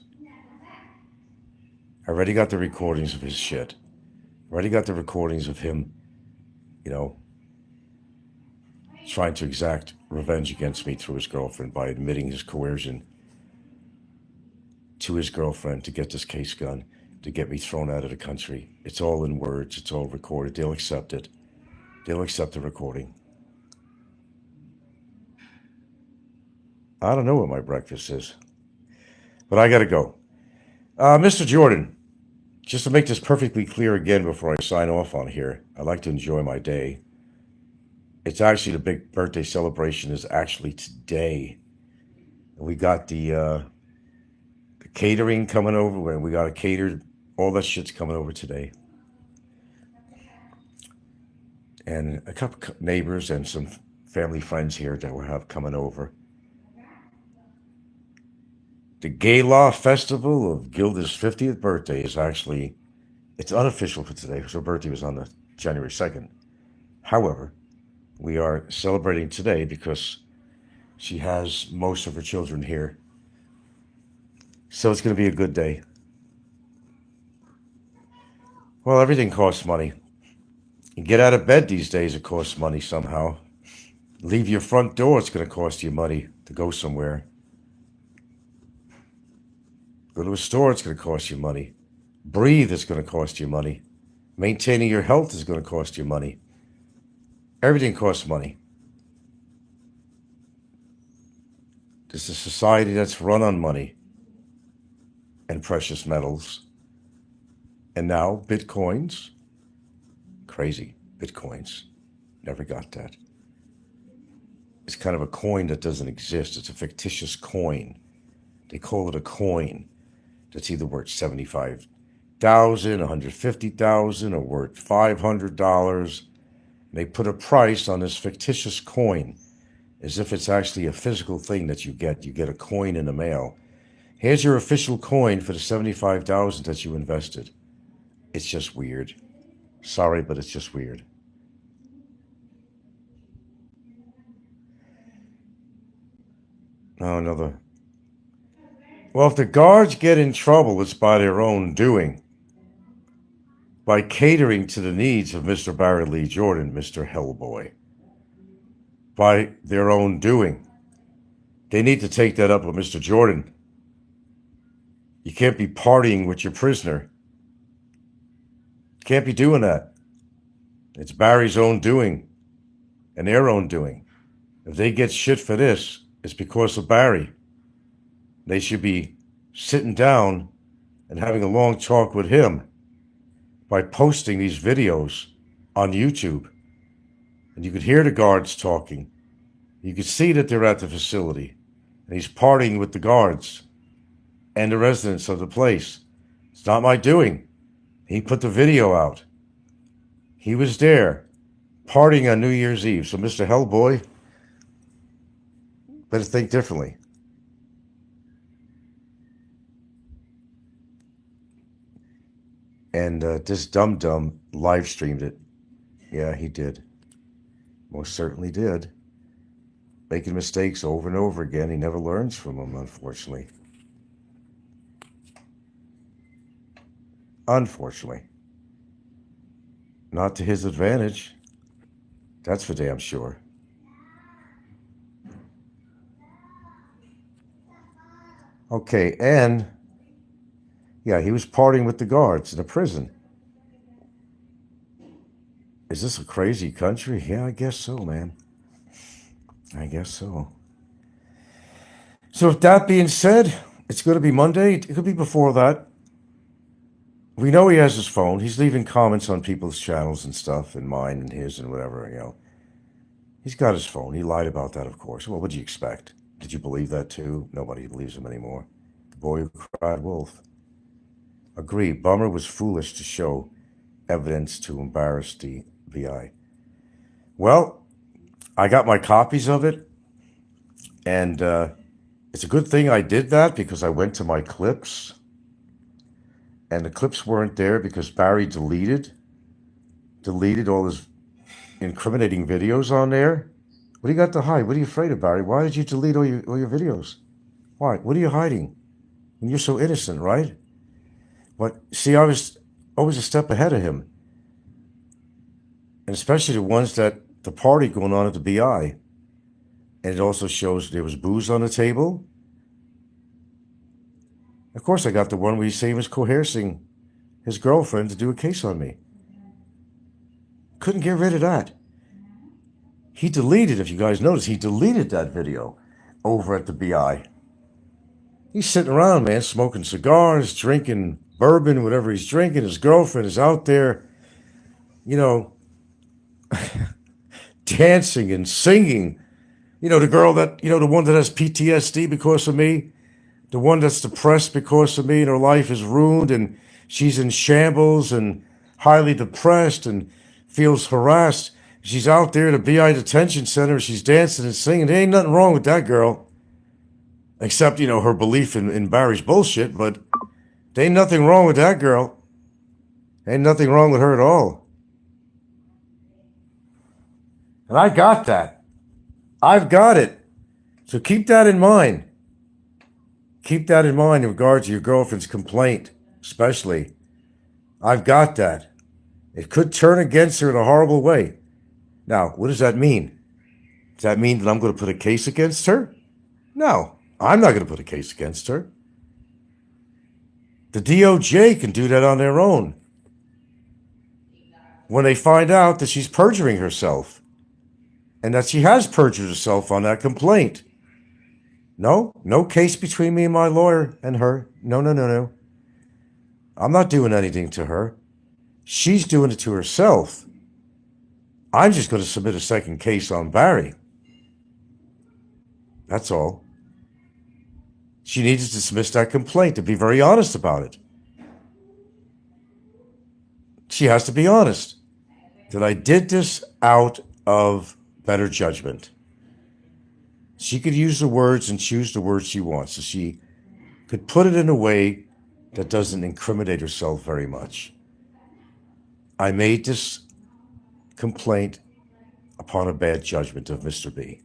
I already got the recordings of his shit. I already got the recordings of him, trying to exact revenge against me through his girlfriend by admitting his coercion to his girlfriend to get this case gun, to get me thrown out of the country. It's all in words. It's all recorded. They'll accept it. They'll accept the recording. I don't know what my breakfast is. But I got to go. Mr. Jordan, just to make this perfectly clear again before I sign off on here, I like to enjoy my day. It's actually the big birthday celebration is actually today. We got the catering coming over, and we got a catered. All that shit's coming over today. And a couple neighbors and some family friends here that we'll have coming over. The Gala Festival of Gilda's 50th birthday is actually, it's unofficial for today because her birthday was on the January 2nd. However, we are celebrating today because she has most of her children here. So it's going to be a good day. Well, everything costs money. You get out of bed these days, it costs money somehow. Leave your front door, it's going to cost you money to go somewhere. Go to a store, it's going to cost you money. Breathe, it's going to cost you money. Maintaining your health is going to cost you money. Everything costs money. This is a society that's run on money and precious metals. And now, bitcoins. Crazy. Bitcoins. Never got that. It's kind of a coin that doesn't exist. It's a fictitious coin. They call it a coin that's either worth $75,000, $150,000, or worth $500. They put a price on this fictitious coin as if it's actually a physical thing that you get. You get a coin in the mail. Here's your official coin for the $75,000 that you invested. It's just weird. Sorry, but it's just weird. Oh, another. Well, if the guards get in trouble, it's by their own doing. By catering to the needs of Mr. Barry Lee Jordan, Mr. Hellboy. By their own doing. They need to take that up with Mr. Jordan. You can't be partying with your prisoner. Can't be doing that. It's Barry's own doing and their own doing. If they get shit for this, it's because of Barry. They should be sitting down and having a long talk with him by posting these videos on YouTube. And you could hear the guards talking. You could see that they're at the facility. And he's partying with the guards and the residents of the place. It's not my doing. He put the video out. He was there, partying on New Year's Eve. So, Mr. Hellboy, better think differently. And this dum-dum live streamed it. Yeah, he did. Most certainly did. Making mistakes over and over again. He never learns from them, unfortunately. Unfortunately. Not to his advantage. That's for damn sure. Okay, and yeah, he was partying with the guards in a prison. Is this a crazy country? Yeah, I guess so, man. I guess so. So with that being said, it's going to be Monday. It could be before that. We know he has his phone. He's leaving comments on people's channels and stuff, and mine and his and whatever, you know. He's got his phone. He lied about that, of course. Well, what did you expect? Did you believe that too? Nobody believes him anymore. The boy who cried wolf. Agree. Bummer was foolish to show evidence to embarrass the VI. Well, I got my copies of it, and it's a good thing I did that because I went to my clips, and the clips weren't there because Barry deleted all his incriminating videos on there. What do you got to hide? What are you afraid of, Barry? Why did you delete all your videos? Why? What are you hiding? And you're so innocent, right? But see, I was always a step ahead of him. And especially the ones that the party going on at the BI. And it also shows there was booze on the table. Of course, I got the one where he's saying he was coercing his girlfriend to do a case on me. Couldn't get rid of that. He deleted, if you guys notice, he deleted that video over at the BI. He's sitting around, man, smoking cigars, drinking bourbon, whatever he's drinking. His girlfriend is out there, you know, dancing and singing. You know, the girl that, the one that has PTSD because of me, the one that's depressed because of me and her life is ruined and she's in shambles and highly depressed and feels harassed. She's out there at a BI detention center. She's dancing and singing. There ain't nothing wrong with that girl, except, her belief in Barry's bullshit. But there ain't nothing wrong with that girl. Ain't nothing wrong with her at all. And I got that. I've got it. So keep that in mind. Keep that in mind in regard to your girlfriend's complaint, especially. I've got that. It could turn against her in a horrible way. Now, what does that mean? Does that mean that I'm going to put a case against her? No, I'm not going to put a case against her. The DOJ can do that on their own when they find out that she's perjuring herself and that she has perjured herself on that complaint. No case between me and my lawyer and her. No. I'm not doing anything to her. She's doing it to herself. I'm just going to submit a second case on Barry. That's all. She needs to dismiss that complaint, to be very honest about it. She has to be honest that I did this out of better judgment. She could use the words and choose the words she wants. So she could put it in a way that doesn't incriminate herself very much. I made this complaint upon a bad judgment of Mr. B.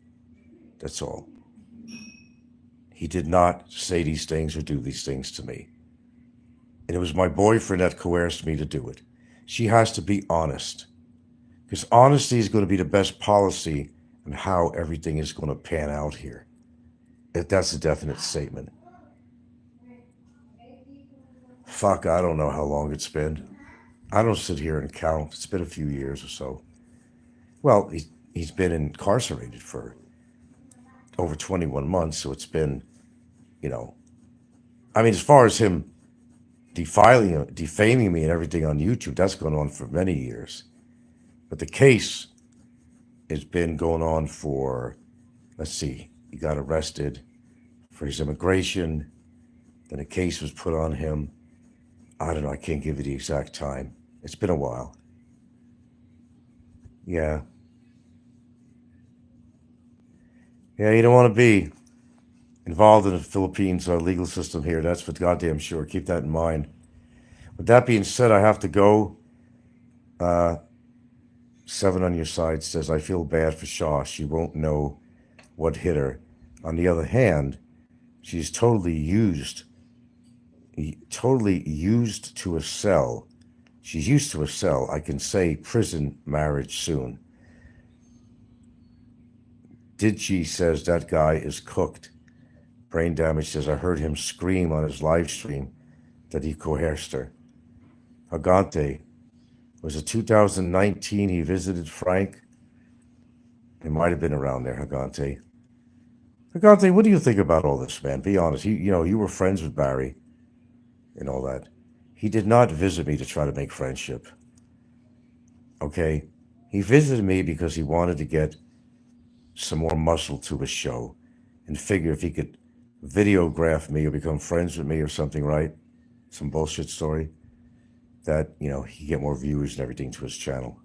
That's all. He did not say these things or do these things to me. And it was my boyfriend that coerced me to do it. She has to be honest. Because honesty is going to be the best policy on how everything is going to pan out here. If that's a definite statement. Fuck, I don't know how long it's been. I don't sit here and count. It's been a few years or so. Well, he's been incarcerated for over 21 months, so it's been, as far as him defaming me and everything on YouTube, that's gone on for many years. But the case has been going on for, let's see, he got arrested for his immigration, then a case was put on him. I don't know, I can't give you the exact time. It's been a while. Yeah. Yeah, you don't want to be involved in the Philippines legal system here. That's for goddamn sure. Keep that in mind. With that being said, I have to go. 7 on your side says, I feel bad for Shaw. She won't know what hit her. On the other hand, she's totally used to a cell. She's used to a cell. I can say prison marriage soon. Did she says that guy is cooked. Brain damage says, I heard him scream on his live stream that he coerced her. Agante, was it 2019 he visited Frank? It might have been around there, Agante. Agante, what do you think about all this, man? Be honest. You were friends with Barry and all that. He did not visit me to try to make friendship. Okay? He visited me because he wanted to get some more muscle to his show and figure if he could videograph me or become friends with me or something, right? Some bullshit story that, he could get more viewers and everything to his channel.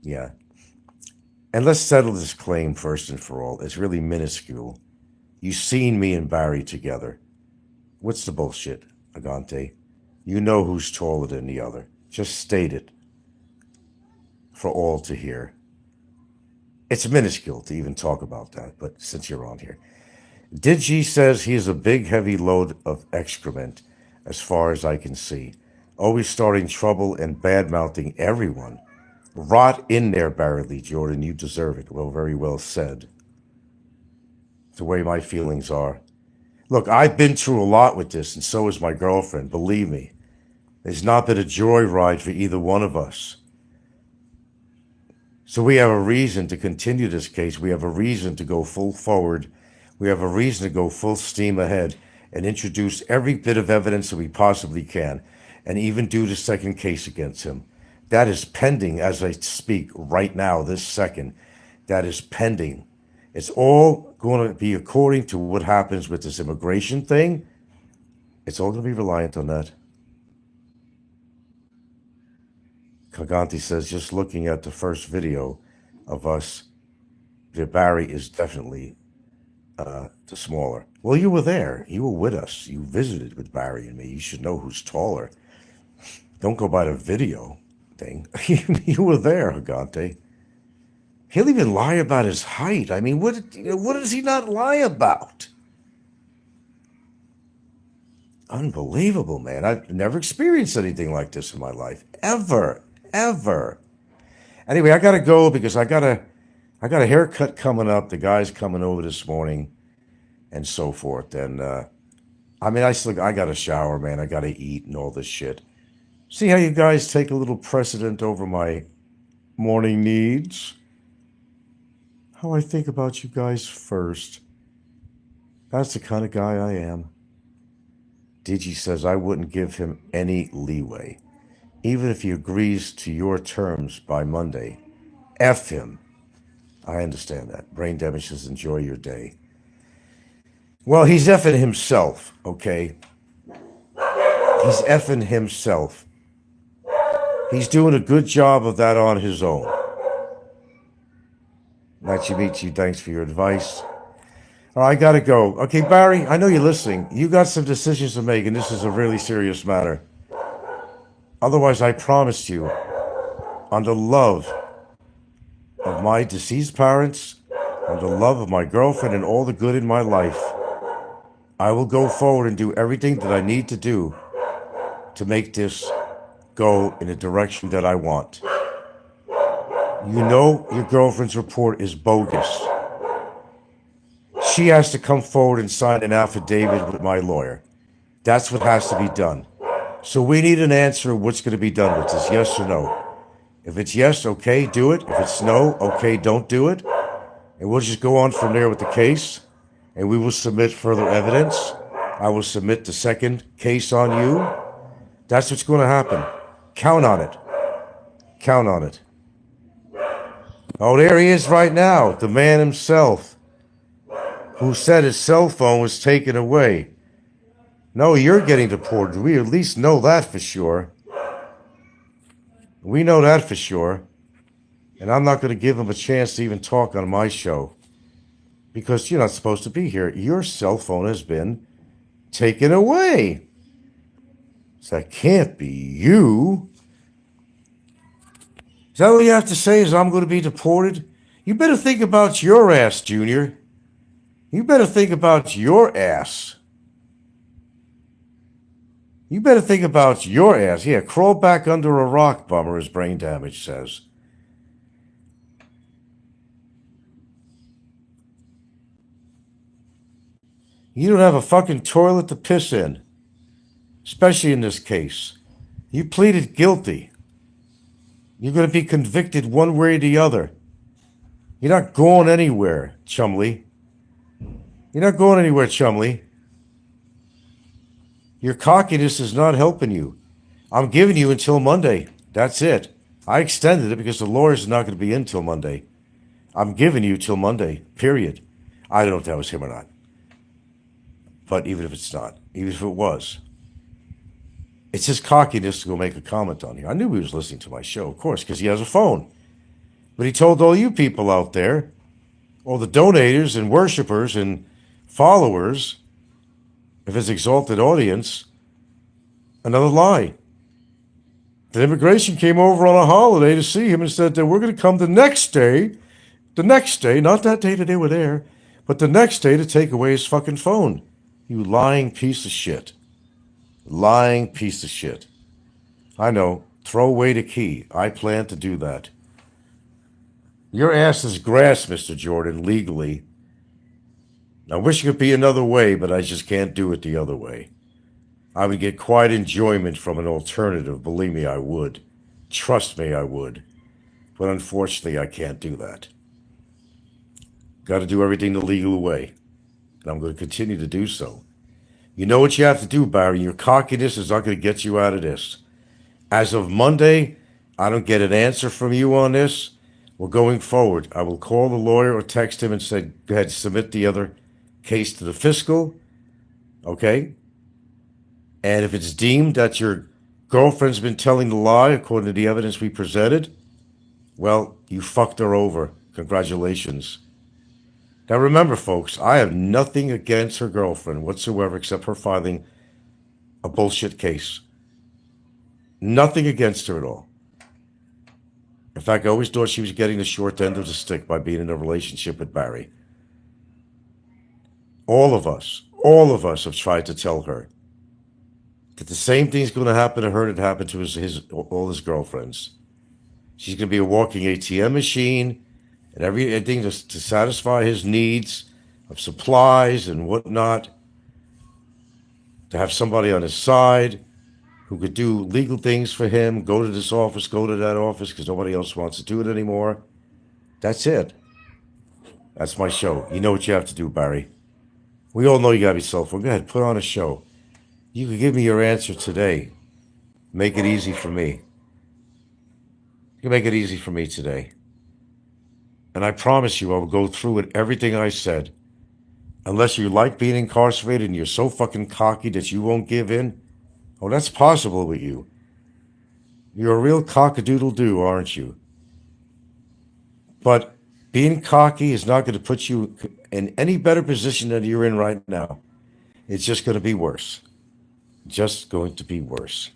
Yeah. And let's settle this claim first and for all. It's really minuscule. You've seen me and Barry together. What's the bullshit, Agante? You know who's taller than the other. Just state it for all to hear. It's minuscule to even talk about that, but since you're on here. Digi says he is a big, heavy load of excrement, as far as I can see. Always starting trouble and bad-mouthing everyone. Rot in there, Barry Lee Jordan. You deserve it. Well, very well said. It's the way my feelings are. Look, I've been through a lot with this, and so has my girlfriend. Believe me. It's not been a joyride for either one of us. So we have a reason to continue this case. We have a reason to go full forward We have a reason to go full steam ahead and introduce every bit of evidence that we possibly can, and even do the second case against him. That is pending as I speak right now, this second. That is pending. It's all going to be according to what happens with this immigration thing. It's all going to be reliant on that. Kaganti says, just looking at the first video of us, the Barry is definitely the smaller. Well, you were there. You were with us. You visited with Barry and me. You should know who's taller. Don't go by the video thing. You were there, Hagante. He'll even lie about his height. I mean, what does he not lie about? Unbelievable, man. I've never experienced anything like this in my life. Ever. Anyway, I got to go because I got a haircut coming up. The guy's coming over this morning and so forth. And, I got to shower, man. I got to eat and all this shit. See how you guys take a little precedent over my morning needs? How I think about you guys first. That's the kind of guy I am. Digi says I wouldn't give him any leeway. Even if he agrees to your terms by Monday. F him. I understand that. Brain damage says enjoy your day. Well, he's effing himself, okay? He's effing himself. He's doing a good job of that on his own. Nachimichi, thanks for your advice. All right, I gotta go. Okay, Barry, I know you're listening. You got some decisions to make, and this is a really serious matter. Otherwise, I promised you, on the love of my deceased parents, on the love of my girlfriend, and all the good in my life, I will go forward and do everything that I need to do to make this go in a direction that I want. You know your girlfriend's report is bogus. She has to come forward and sign an affidavit with my lawyer. That's what has to be done. So we need an answer of what's going to be done with this, yes or no. If it's yes, okay, do it. If it's no, okay, don't do it. And we'll just go on from there with the case. And we will submit further evidence. I will submit the second case on you. That's what's going to happen. Count on it. Count on it. Oh, there he is right now, the man himself, who said his cell phone was taken away. No, you're getting deported. We at least know that for sure. We know that for sure. And I'm not going to give him a chance to even talk on my show. Because you're not supposed to be here. Your cell phone has been taken away. So that can't be you. Is that what you have to say, is I'm going to be deported? You better think about your ass, Junior. You better think about your ass. You better think about your ass. Yeah, crawl back under a rock, bummer, as Brain Damage says. You don't have a fucking toilet to piss in. Especially in this case. You pleaded guilty. You're going to be convicted one way or the other. You're not going anywhere, Chumley. You're not going anywhere, Chumley. Your cockiness is not helping you. I'm giving you until Monday. That's it. I extended it because the lawyer's not going to be in till Monday. I'm giving you till Monday, period. I don't know if that was him or not. But even if it's not, even if it was, it's his cockiness to go make a comment on here. I knew he was listening to my show, of course, because he has a phone. But he told all you people out there, all the donators and worshipers and followers of his exalted audience, another lie. The immigration came over on a holiday to see him and said that we're going to come the next day, not that day that they were there, but the next day to take away his fucking phone. You lying piece of shit. Lying piece of shit. I know. Throw away the key. I plan to do that. Your ass is grass, Mr. Jordan, legally. I wish it could be another way, but I just can't do it the other way. I would get quite enjoyment from an alternative. Believe me, I would. Trust me, I would. But unfortunately, I can't do that. Got to do everything the legal way. and I'm going to continue to do so. You know what you have to do, Barry. Your cockiness is not going to get you out of this. As of Monday, I don't get an answer from you on this. Well, going forward, I will call the lawyer or text him and say, go ahead, submit the other case to the fiscal, okay? And if it's deemed that your girlfriend's been telling the lie according to the evidence we presented, well, you fucked her over. Congratulations. Now remember, folks, I have nothing against her girlfriend whatsoever except her filing a bullshit case. Nothing against her at all. In fact, I always thought she was getting the short end of the stick by being in a relationship with Barry. All of us have tried to tell her that the same thing's going to happen to her that happened to all his girlfriends. She's going to be a walking ATM machine and everything to satisfy his needs of supplies and whatnot, to have somebody on his side who could do legal things for him, go to this office, go to that office, because nobody else wants to do it anymore. That's it. That's my show. You know what you have to do, Barry. We all know you got to be self-aware. Go ahead, put on a show. You can give me your answer today. Make it easy for me. You can make it easy for me today. And I promise you I will go through with everything I said. Unless you like being incarcerated and you're so fucking cocky that you won't give in. Oh, that's possible with you. You're a real cock-a-doodle-doo, aren't you? But being cocky is not going to put you in any better position than you're in right now. It's just going to be worse. Just going to be worse.